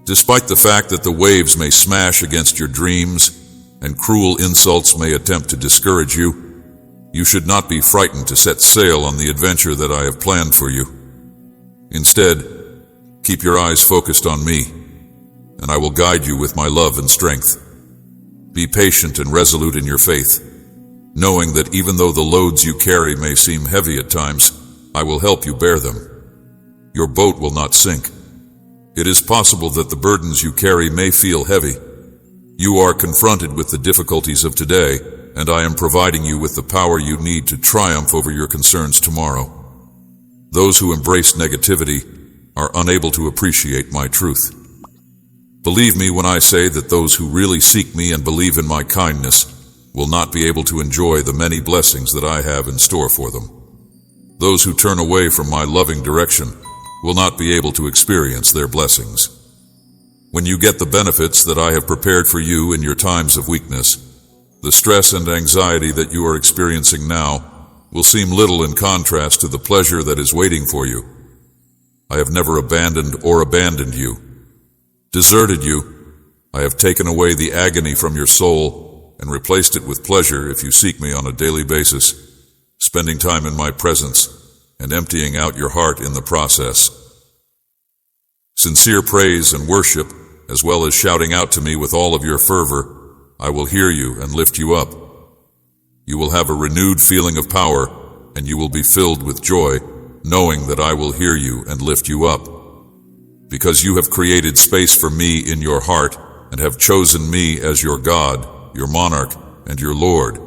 Despite the fact that the waves may smash against your dreams and cruel insults may attempt to discourage you, you should not be frightened to set sail on the adventure that I have planned for you. Instead, keep your eyes focused on me, and I will guide you with my love and strength. Be patient and resolute in your faith, knowing that even though the loads you carry may seem heavy at times, I will help you bear them. Your boat will not sink. It is possible that the burdens you carry may feel heavy. You are confronted with the difficulties of today, and I am providing you with the power you need to triumph over your concerns tomorrow. Those who embrace negativity are unable to appreciate my truth. Believe me when I say that those who really seek me and believe in my kindness will not be able to enjoy the many blessings that I have in store for them. Those who turn away from my loving direction will not be able to experience their blessings. When you get the benefits that I have prepared for you in your times of weakness, the stress and anxiety that you are experiencing now will seem little in contrast to the pleasure that is waiting for you. I have never abandoned you, deserted you. I have taken away the agony from your soul and replaced it with pleasure if you seek me on a daily basis, spending time in my presence and emptying out your heart in the process. Sincere praise and worship, as well as shouting out to me with all of your fervor, I will hear you and lift you up. You will have a renewed feeling of power, and you will be filled with joy, knowing that I will hear you and lift you up. Because you have created space for me in your heart and have chosen me as your God, your monarch, and your Lord,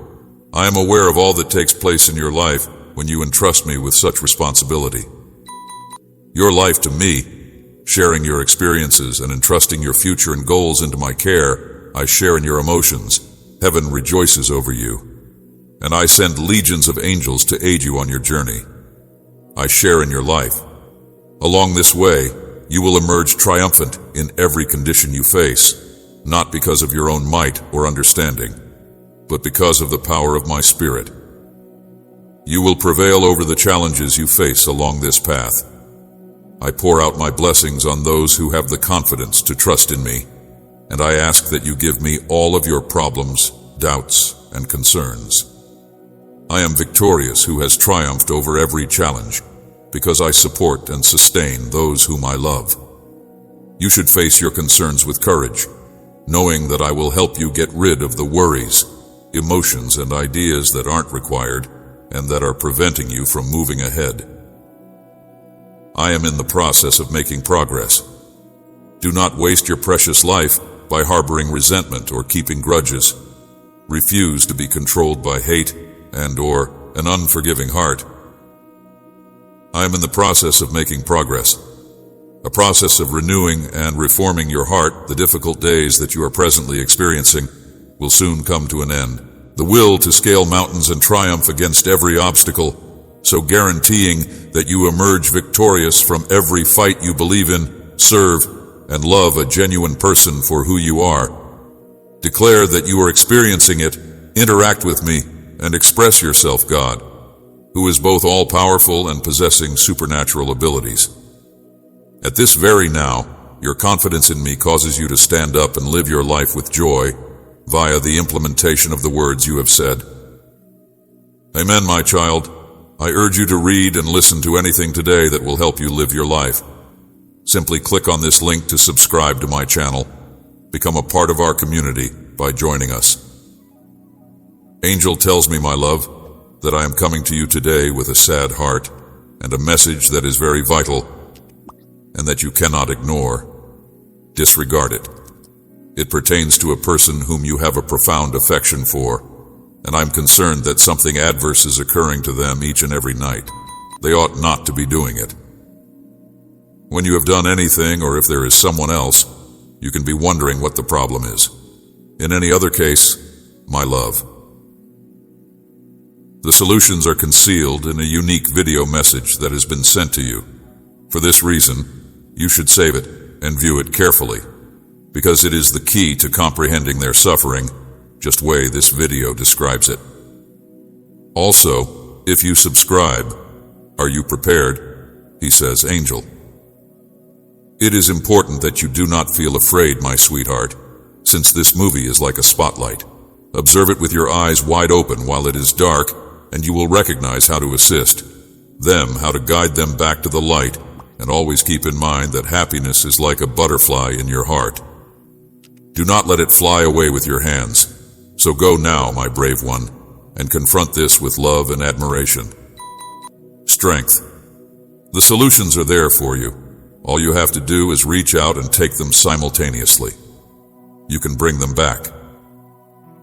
I am aware of all that takes place in your life when you entrust me with such responsibility. Your life to me, sharing your experiences and entrusting your future and goals into my care, I share in your emotions. Heaven rejoices over you, and I send legions of angels to aid you on your journey. I share in your life. Along this way, you will emerge triumphant in every condition you face, not because of your own might or understanding, but because of the power of my Spirit. You will prevail over the challenges you face along this path. I pour out my blessings on those who have the confidence to trust in me, and I ask that you give me all of your problems, doubts, and concerns. I am victorious who has triumphed over every challenge, because I support and sustain those whom I love. You should face your concerns with courage, knowing that I will help you get rid of the worries, emotions, and ideas that aren't required and that are preventing you from moving ahead. I am in the process of making progress. Do not waste your precious life by harboring resentment or keeping grudges. Refuse to be controlled by hate and/or an unforgiving heart. I am in the process of making progress, a process of renewing and reforming your heart. The difficult days that you are presently experiencing will soon come to an end. The will to scale mountains and triumph against every obstacle, so guaranteeing that you emerge victorious from every fight you believe in, serve, and love a genuine person for who you are. Declare that you are experiencing it, interact with me, and express yourself, God, who is both all-powerful and possessing supernatural abilities. At this very now, your confidence in me causes you to stand up and live your life with joy via the implementation of the words you have said. Amen, my child. I urge you to read and listen to anything today that will help you live your life. Simply click on this link to subscribe to my channel. Become a part of our community by joining us. Angel tells me, my love, that I am coming to you today with a sad heart and a message that is very vital and that you cannot ignore. Disregard it. It pertains to a person whom you have a profound affection for, and I'm concerned that something adverse is occurring to them each and every night. they ought not to be doing it. When you have done anything, or if there is someone else, you can be wondering what the problem is. In any other case, my love. The solutions are concealed in a unique video message that has been sent to you. For this reason, you should save it and view it carefully, because it is the key to comprehending their suffering, just way this video describes it. Also, if you subscribe, are you prepared? He says, Angel. It is important that you do not feel afraid, my sweetheart, since this movie is like a spotlight. Observe it with your eyes wide open while it is dark, and you will recognize how to assist them, how to guide them back to the light, and always keep in mind that happiness is like a butterfly in your heart. Do not let it fly away with your hands. So go now, my brave one, and confront this with love and admiration. Strength. The solutions are there for you. All you have to do is reach out and take them simultaneously. You can bring them back.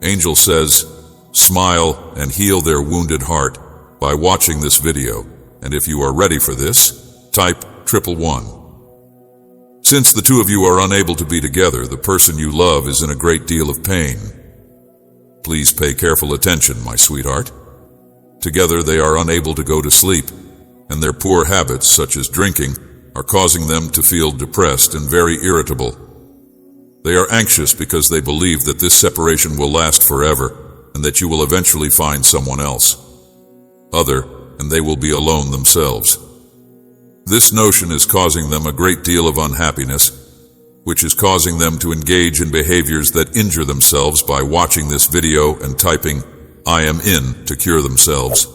Angel says, smile and heal their wounded heart by watching this video, and if you are ready for this, type 111. Since the two of you are unable to be together, the person you love is in a great deal of pain. Please pay careful attention, my sweetheart. Together they are unable to go to sleep, and their poor habits, such as drinking, are causing them to feel depressed and very irritable. They are anxious because they believe that this separation will last forever and that you will eventually find someone else, and they will be alone themselves. This notion is causing them a great deal of unhappiness, which is causing them to engage in behaviors that injure themselves by watching this video and typing, I am in, to cure themselves.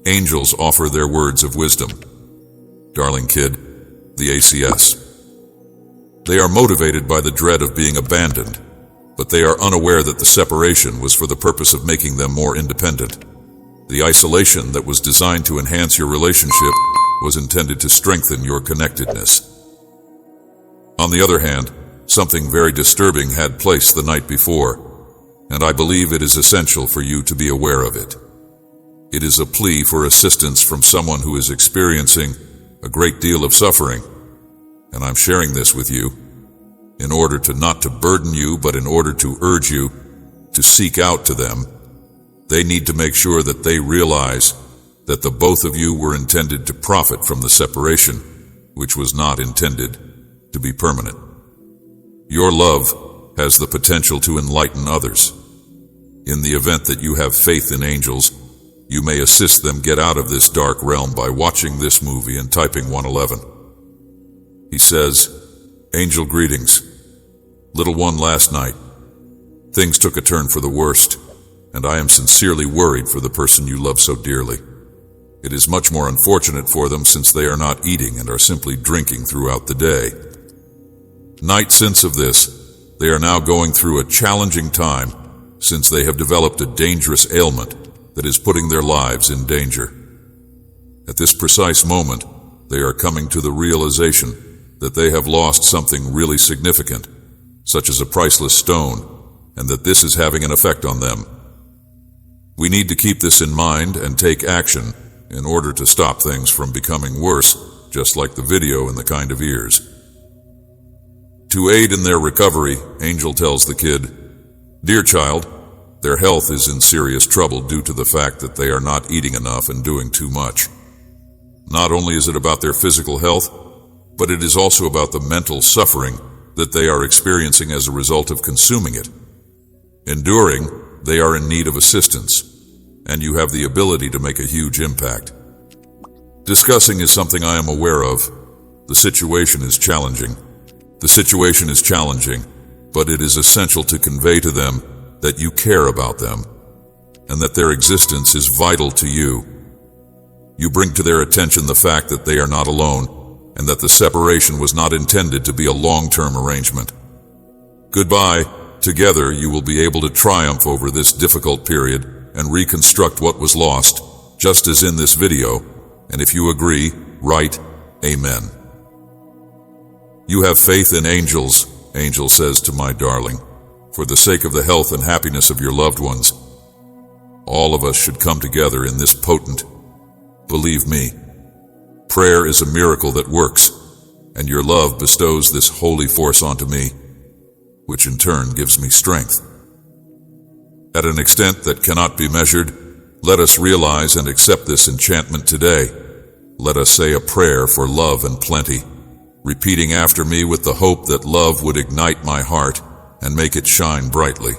Angels offer their words of wisdom. Darling kid, the ACS. They are motivated by the dread of being abandoned, but they are unaware that the separation was for the purpose of making them more independent. The isolation that was designed to enhance your relationship was intended to strengthen your connectedness. On the other hand, something very disturbing had place the night before, and I believe it is essential for you to be aware of it. It is a plea for assistance from someone who is experiencing a great deal of suffering, and I'm sharing this with you in order to not to burden you, but in order to urge you to seek out to them. They need to make sure that they realize that the both of you were intended to profit from the separation, which was not intended to be permanent. Your love has the potential to enlighten others. In the event that you have faith in angels, you may assist them get out of this dark realm by watching this movie and typing 111. He says, Angel greetings. Little one, last night, things took a turn for the worst, and I am sincerely worried for the person you love so dearly. It is much more unfortunate for them since they are not eating and are simply drinking throughout the day. Night since of this, they are now going through a challenging time since they have developed a dangerous ailment that is putting their lives in danger. At this precise moment, they are coming to the realization that they have lost something really significant, such as a priceless stone, and that this is having an effect on them. We need to keep this in mind and take action in order to stop things from becoming worse, just like the video in the kind of ears. To aid in their recovery, Angel tells the kid, Dear child, their health is in serious trouble due to the fact that they are not eating enough and doing too much. Not only is it about their physical health, but it is also about the mental suffering that they are experiencing as a result of consuming it. Enduring, they are in need of assistance, and you have the ability to make a huge impact. Discussing is something I am aware of. The situation is challenging. But it is essential to convey to them that you care about them, and that their existence is vital to you. You bring to their attention the fact that they are not alone, and that the separation was not intended to be a long-term arrangement. Goodbye. Together you will be able to triumph over this difficult period and reconstruct what was lost, just as in this video, and if you agree, write Amen. You have faith in angels, Angel says to my darling, for the sake of the health and happiness of your loved ones. All of us should come together in this potent, believe me, prayer is a miracle that works, and your love bestows this holy force onto me, which in turn gives me strength. At an extent that cannot be measured, let us realize and accept this enchantment today. Let us say a prayer for love and plenty, repeating after me with the hope that love would ignite my heart and make it shine brightly.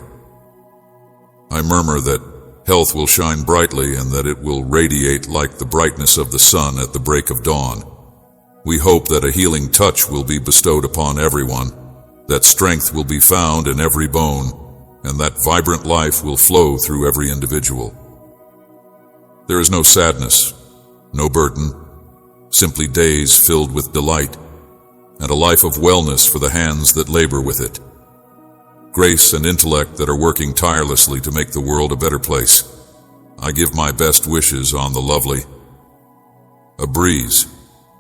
I murmur that health will shine brightly and that it will radiate like the brightness of the sun at the break of dawn. We hope that a healing touch will be bestowed upon everyone, that strength will be found in every bone, and that vibrant life will flow through every individual. There is no sadness, no burden, simply days filled with delight, and a life of wellness for the hands that labor with it. Grace and intellect that are working tirelessly to make the world a better place. I give my best wishes on the lovely. A breeze.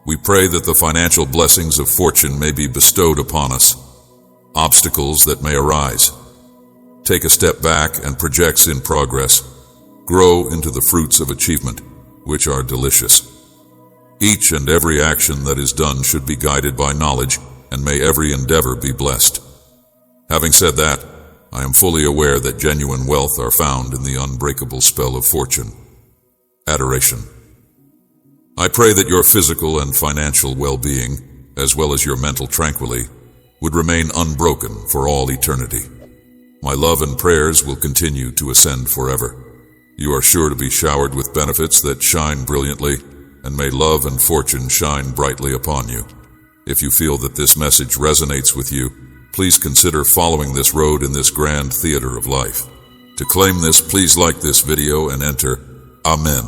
We pray that the financial blessings of fortune may be bestowed upon us. Obstacles that may arise. Take a step back and projects in progress. Grow into the fruits of achievement, which are delicious. Each and every action that is done should be guided by knowledge, and may every endeavor be blessed. Having said that, I am fully aware that genuine wealth are found in the unbreakable spell of fortune. Adoration. I pray that your physical and financial well-being, as well as your mental tranquility, would remain unbroken for all eternity. My love and prayers will continue to ascend forever. You are sure to be showered with benefits that shine brilliantly, and may love and fortune shine brightly upon you. If you feel that this message resonates with you, please consider following this road in this grand theater of life. To claim this, please like this video and enter Amen.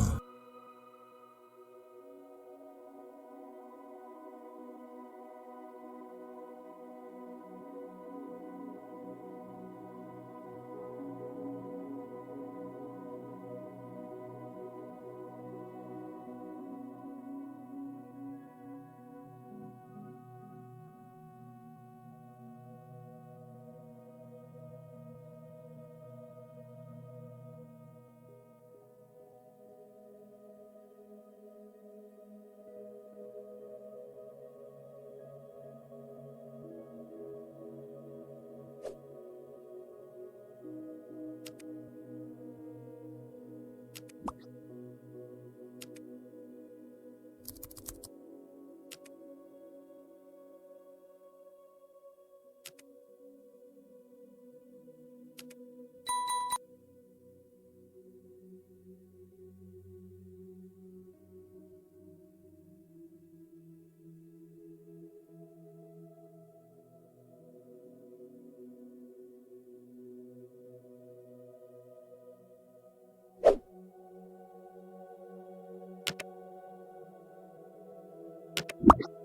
You